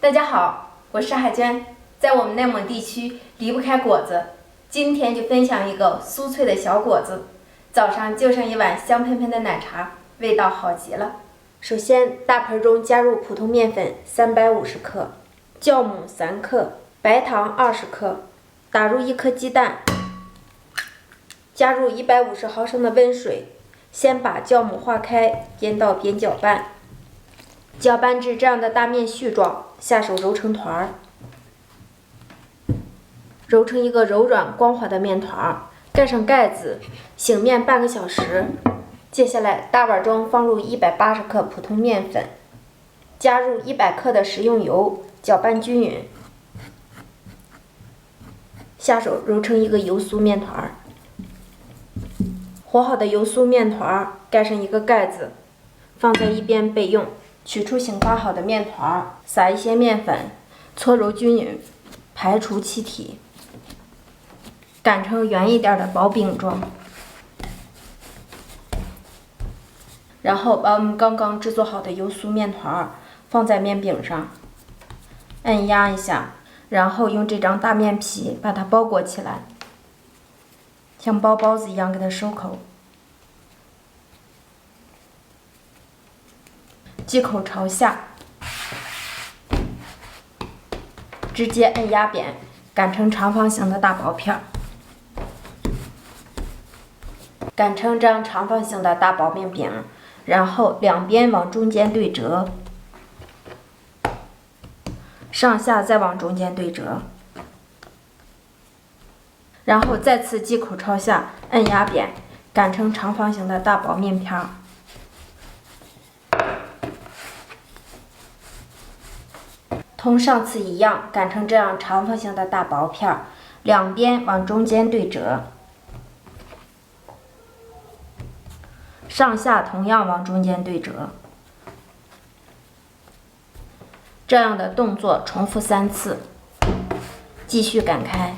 大家好，我是海娟，在我们内蒙地区离不开果子，今天就分享一个酥脆的小果子，早上就上一碗香喷喷的奶茶，味道好极了。首先，大盆中加入普通面粉350克，酵母3克，白糖20克，打入1颗鸡蛋，加入150毫升的温水，先把酵母化开，边倒边搅拌。搅拌至这样的大面絮状，下手揉成团儿，揉成一个柔软光滑的面团儿，盖上盖子，醒面半个小时。接下来，大碗中放入180克普通面粉，加入100克的食用油，搅拌均匀，下手揉成一个油酥面团儿。和好的油酥面团儿盖上一个盖子，放在一边备用。取出醒发好的面团，撒一些面粉，搓揉均匀，排除气体，擀成圆一点的薄饼状。然后把我们刚刚制作好的油酥面团放在面饼上，按压一下，然后用这张大面皮把它包裹起来，像包包子一样给它收口。机口朝下，直接按压扁，擀成长方形的大薄片。擀成这样长方形的大薄面饼，然后两边往中间对折，上下再往中间对折，然后再次机口朝下，按压扁，擀成长方形的大薄面片。同上次一样，擀成这样长方形的大薄片，两边往中间对折，上下同样往中间对折。这样的动作重复3次，继续擀开。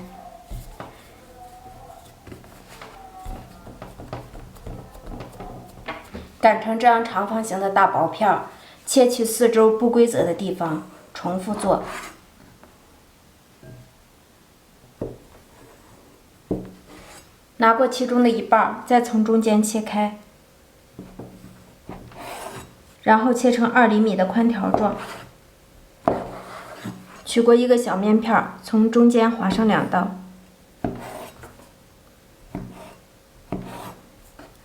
擀成这样长方形的大薄片，切去四周不规则的地方。重复做，拿过其中的一半，再从中间切开，然后切成2厘米的宽条状。取过一个小面片，从中间划上2道。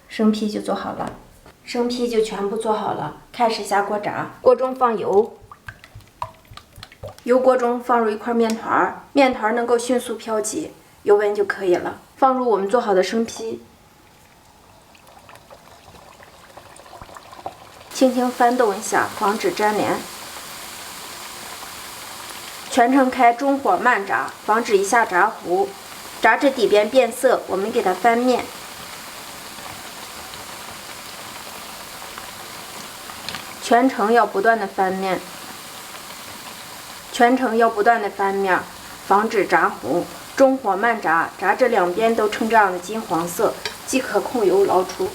生坯就做好了，生坯就全部做好了，开始下锅炸。锅中放油。油锅中放入一块面团，面团能够迅速飘起，油温就可以了。放入我们做好的生坯，轻轻翻动一下，防止粘连。全程开中火慢炸，防止一下炸糊。炸至底边变色，我们给它翻面。全程要不断的翻面。全程要不断的翻面，防止炸糊。中火慢炸，炸至两边都呈这样的金黄色，即可控油捞出。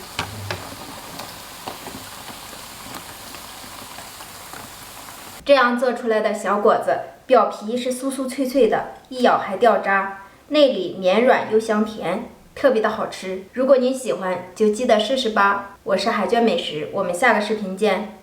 这样做出来的小果子，表皮是酥酥脆脆的，一咬还掉渣，内里绵软又香甜，特别的好吃。如果您喜欢，就记得试试吧。我是海娟美食，我们下个视频见。